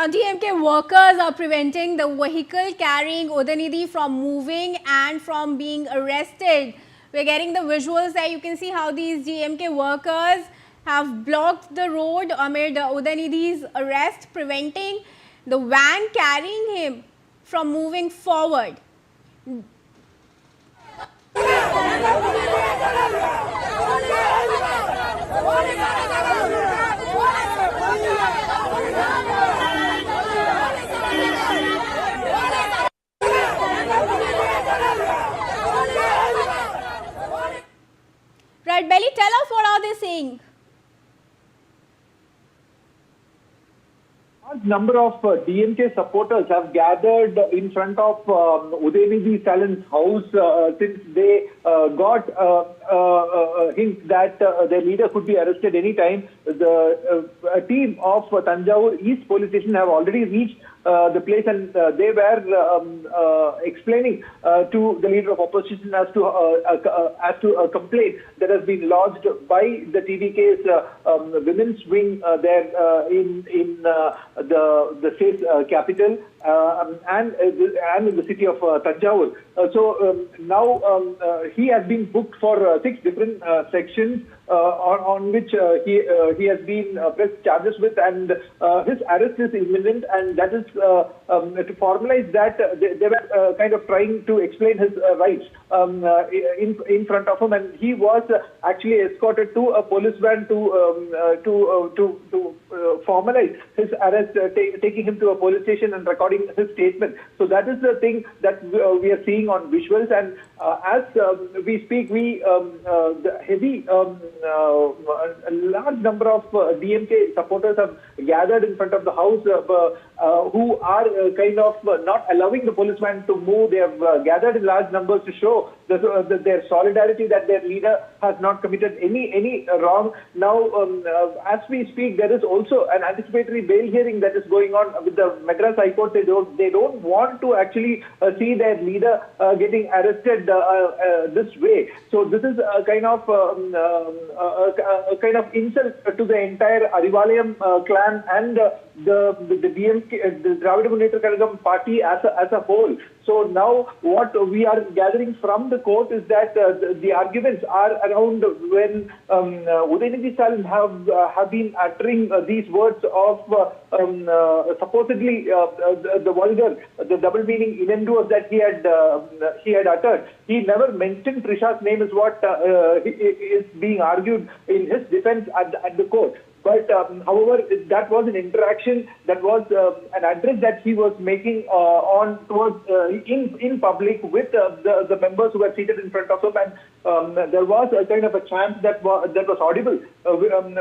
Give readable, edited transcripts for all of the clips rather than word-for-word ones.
DMK workers are preventing the vehicle carrying Udhayanidhi from moving and from being arrested. We're getting the visuals there. You can see how these DMK workers have blocked the road amid Udhayanidhi's arrest, preventing the van carrying him from moving forward. Right, Belly, tell us what are they saying? A large number of DMK supporters have gathered in front of Udhayanidhi Stalin's house since they got hints that their leader could be arrested anytime. A team of Tanjavur East Police Station have already reached the place, and they were explaining to the leader of opposition as to a complaint that has been lodged by the TDK's women's wing there in the state's capital and in the city of Tanjavur. Now he has been booked for 6 different sections on which he has been pressed charges with, and his arrest is imminent, and that is to formalize that they were kind of trying to explain his rights in front of him, and he was actually escorted to a police van to formalize his arrest, taking him to a police station and recording his statement. So that is the thing that we are seeing on visuals, and as we speak, the heavy a large number of DMK supporters have gathered in front of the house who are kind of not allowing the policeman to move. They have gathered in large numbers to show their solidarity that their leader has not committed any wrong. Now, as we speak, there is also an anticipatory bail hearing that is going on with the Madras High Court. They don't want to actually see their leader getting arrested this way. So this is a kind of insult to the entire Arivalayam clan and the DMK, the Dravida Munnetra Kazhagam party as a whole. So now what we are gathering from the court is that the arguments are around when Udhayanidhi Stalin have been uttering these words of supposedly the vulgar, the double meaning innuendos that he had uttered. He never mentioned Trisha's name, is what is being argued in his defense at the court. But however, that was an interaction, that was an address that he was making in public with the members who were seated in front of him, and there was a kind of a chant that was audible,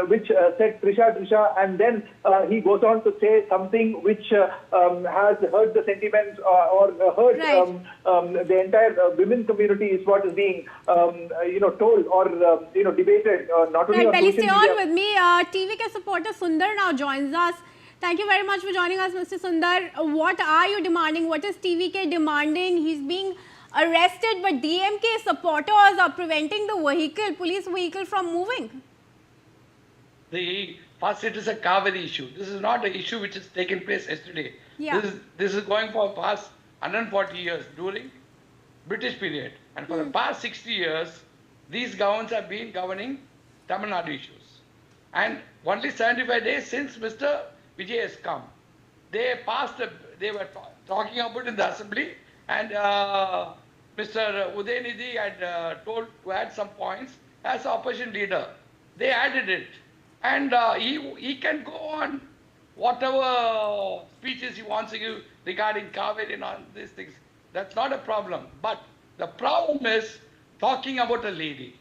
which said Trisha, and then he goes on to say something which has hurt the sentiments or hurt the entire women community, is what is being told or debated not only on social media. Stay on with me. TVK supporter Sundar now joins us. Thank you very much for joining us, Mr. Sundar. What are you demanding? What is TVK demanding? He's being arrested, but DMK supporters are preventing the police vehicle from moving. First, it is a Kaveri issue. This is not an issue which has taken place yesterday. Yeah. This is going for past 140 years during British period. And for the past 60 years, these governments have been governing Tamil Nadu issues. And only 75 days since Mr. Vijay has come, they were talking about in the assembly, and Mr. Udhayanidhi had told to add some points as opposition leader. They added it, and he can go on whatever speeches he wants to give regarding Kaveri and all these things. That's not a problem. But the problem is talking about a lady,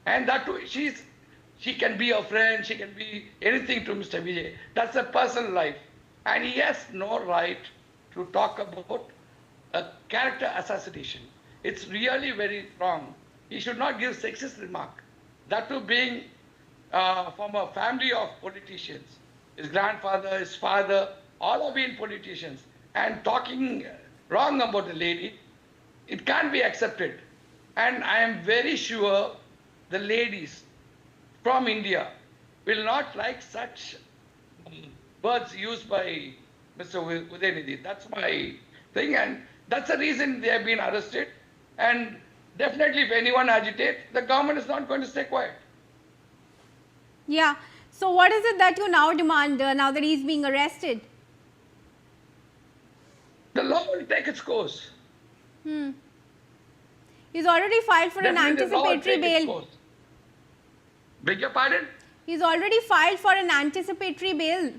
and that too, she can be a friend, she can be anything to Mr. Vijay. That's a personal life. And he has no right to talk about a character assassination. It's really very wrong. He should not give sexist remark. That too being from a family of politicians. His grandfather, his father, all have been politicians. And talking wrong about a lady, it can't be accepted. And I am very sure the ladies from India will not like such words used by Mr. Udhayanidhi. That's my thing, and that's the reason they have been arrested. And definitely, if anyone agitates, the government is not going to stay quiet. Yeah. So what is it that you now demand now that he's being arrested? The law will take its course. He's already filed for an Definitely, the law will anticipatory take its bail. course. Beg your pardon? He's already filed for an anticipatory bail.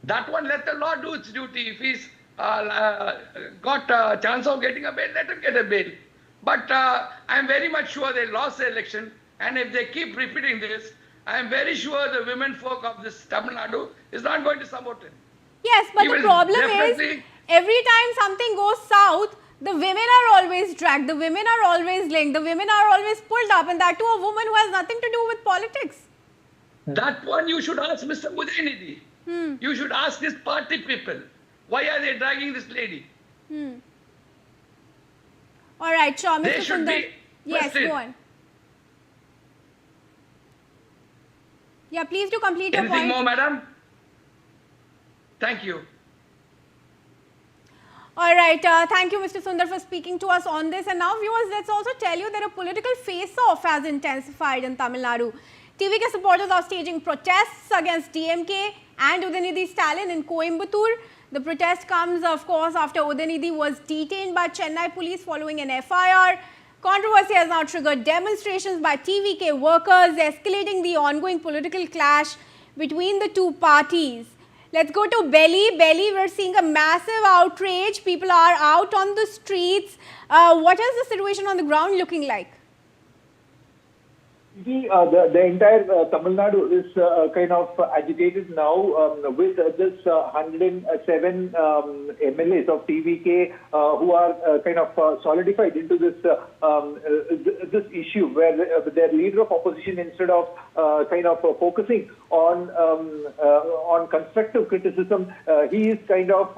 That one, let the law do its duty. If he's got a chance of getting a bail, let him get a bail. But I'm very much sure they lost the election. And if they keep repeating this, I'm very sure the women folk of this Tamil Nadu is not going to support him. Yes, but He the will problem is definitely- every time something goes south, the women are always dragged, the women are always linked, the women are always pulled up, and that to a woman who has nothing to do with politics. That one you should ask Mr. Udhayanidhi. You should ask his party people. Why are they dragging this lady? All right, sure, They Mr. should Sundar. be Yes, questioned. go on. Yeah, please do complete your Anything point. more, madam? Thank you. All right, thank you, Mr. Sundar, for speaking to us on this. And now, viewers, let's also tell you that a political face-off has intensified in Tamil Nadu. TVK supporters are staging protests against DMK and Udhayanidhi Stalin in Coimbatore. The protest comes, of course, after Udhayanidhi was detained by Chennai police following an FIR. Controversy has now triggered demonstrations by TVK workers, escalating the ongoing political clash between the two parties. Let's go to Delhi. Delhi, we're seeing a massive outrage. People are out on the streets. What is the situation on the ground looking like? The entire Tamil Nadu is kind of agitated now with this 107 MLAs of TVK who are kind of solidified into this issue, where their leader of opposition, instead of kind of focusing on constructive criticism, he is kind of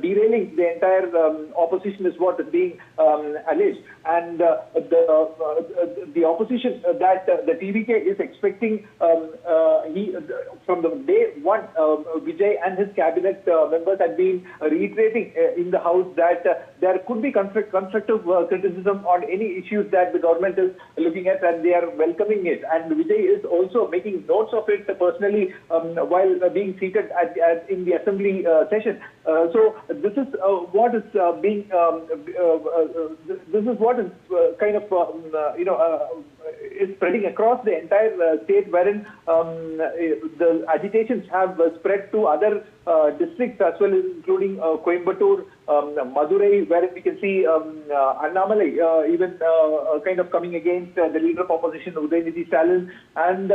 derailing the entire opposition, is what is being alleged. And the opposition that the TVK is expecting, from the day one, Vijay and his cabinet members had been reiterating in the House that there could be constructive criticism on any issues that the government is looking at, and they are welcoming it. And Vijay is also making notes of it personally while being seated in the assembly session. So this is what is being this is what is kind of is spreading across the entire state, wherein the agitations have spread to other districts as well, including Coimbatore, Madurai, where we can see Annamalai even kind of coming against the leader of opposition, Udhayanidhi Stalin. And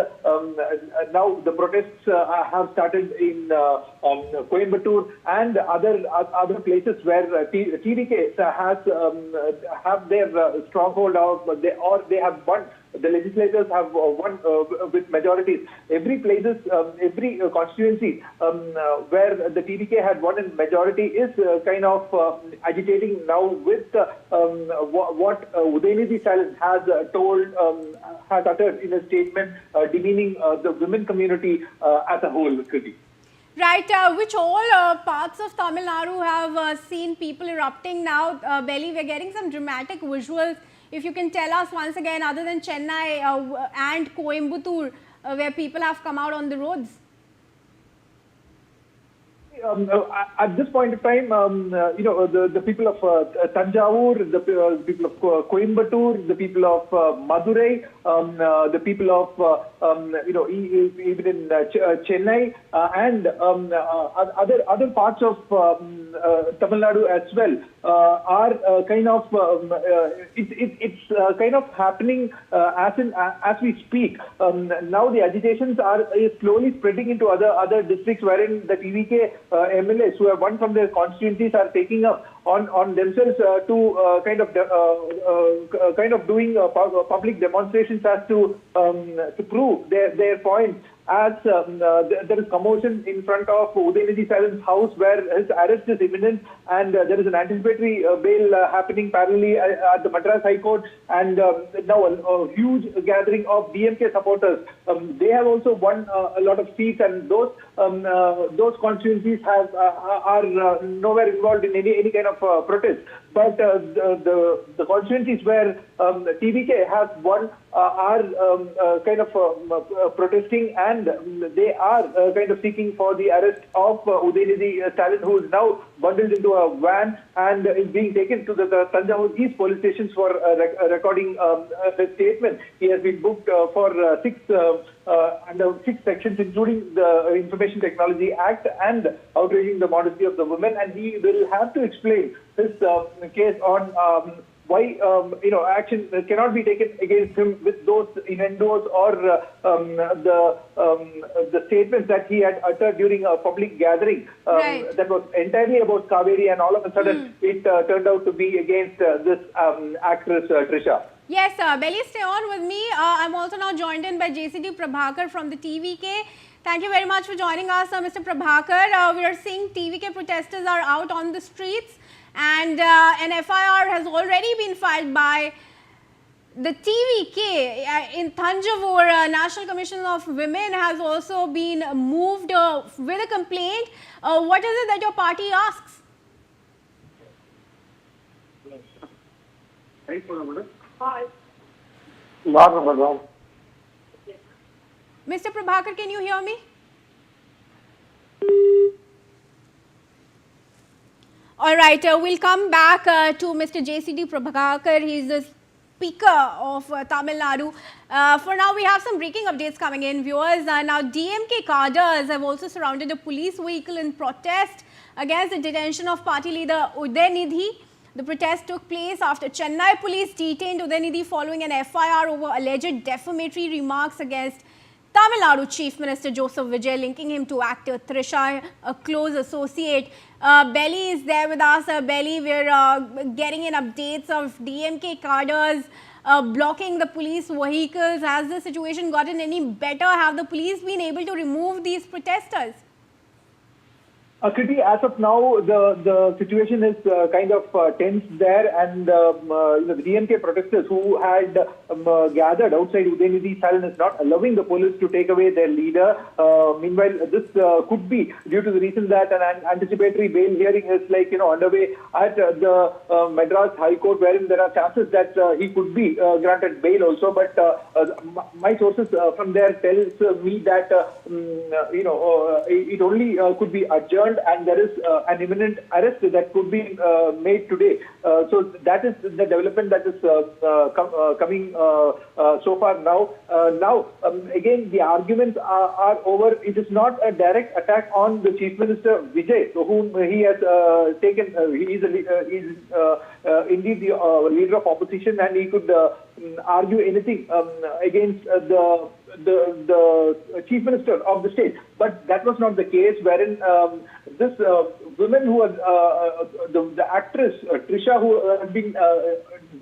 now the protests have started in Coimbatore and other places where TDK have their stronghold, or they have won. The legislators have won with majorities. Every constituency where the TDK had won in majority is kind of agitating now with what Udhayanidhi Stalin has has uttered in a statement demeaning the women community as a whole, Kriti. Right, which all parts of Tamil Nadu have seen people erupting now. Belly, we're getting some dramatic visuals. If you can tell us once again, other than Chennai and Coimbatore, where people have come out on the roads. At this point of time, the people of Tanjavur, the people of Coimbatore, the people of Madurai, the people of even in Chennai and other parts of Tamil Nadu as well are kind of it's kind of happening as we speak. Now the agitations are slowly spreading into other districts, wherein the TVK MLAs who have won from their constituencies are taking up on themselves to kind of doing public demonstrations as to prove their points as there is commotion in front of Udhayanidhi Stalin's house where his arrest is imminent, and there is an anticipatory bail happening parallelly at the Madras High Court, and now a huge gathering of DMK supporters. They have also won a lot of seats, and those constituencies are nowhere involved in any kind of protest. But the constituencies where TVK has won are kind of protesting, and they are kind of seeking for the arrest of Udhayanidhi Stalin, who is now bundled into a van and is being taken to the Tanjavur East police stations for recording his statement. He has been booked for under 6 sections, including the Information Technology Act and outraging the modesty of the women, and he will have to explain his case on why action cannot be taken against him with those innuendos or the statements that he had uttered during a public gathering that was entirely about Kaveri, and all of a sudden it turned out to be against this actress Trisha. Yes, Belly, stay on with me. I'm also now joined in by JCD Prabhakar from the TVK. Thank you very much for joining us, Mr. Prabhakar. We are seeing TVK protesters are out on the streets, and an FIR has already been filed by the TVK in Thanjavur. National Commission of Women has also been moved with a complaint. What is it that your party asks? Hi. Mr. Prabhakar, can you hear me? All right, we'll come back to Mr. JCD Prabhakar. He's the Speaker of Tamil Nadu. For now, we have some breaking updates coming in, viewers. Now, DMK cadres have also surrounded a police vehicle in protest against the detention of party leader Udhayanidhi. The protest took place after Chennai police detained Udhayanidhi following an FIR over alleged defamatory remarks against Tamil Nadu Chief Minister Joseph Vijay, linking him to actor Trisha, a close associate. Belly is there with us. Belly, we're getting in updates of DMK cadres blocking the police vehicles. Has the situation gotten any better? Have the police been able to remove these protesters? Kriti, as of now, the situation is kind of tense there, and the DMK protesters who had gathered outside Udhayanidhi Stalin is not allowing the police to take away their leader. Meanwhile, this could be due to the reason that an anticipatory bail hearing is underway at the Madras High Court, wherein there are chances that he could be granted bail also. But my sources from there tells me that it only could be adjourned, and there is an imminent arrest that could be made today. So that is the development that is coming so far now. Again, the arguments are over. It is not a direct attack on the Chief Minister Vijay, whom he has taken. He is indeed the leader of opposition, and he could argue anything against the Chief Minister of the state. But that was not the case, wherein this woman who was the actress Trisha, who had been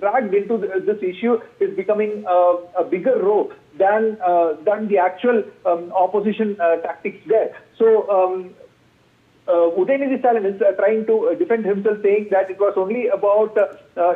dragged into this issue, is becoming a bigger role than the actual opposition tactics there. So Udhayanidhi Stalin is trying to defend himself, saying that it was only about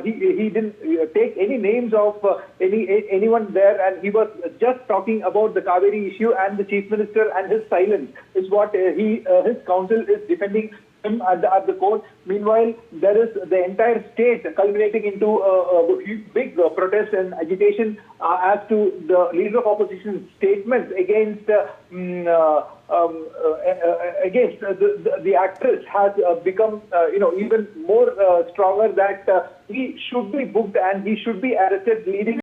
he didn't take any names of anyone there, and he was just talking about the Kaveri issue and the Chief Minister, and his silence is what his counsel is defending him at the court. Meanwhile, there is the entire state culminating into a big protest and agitation as to the leader of opposition's statements against the actress has become even more stronger, that he should be booked and he should be arrested, leading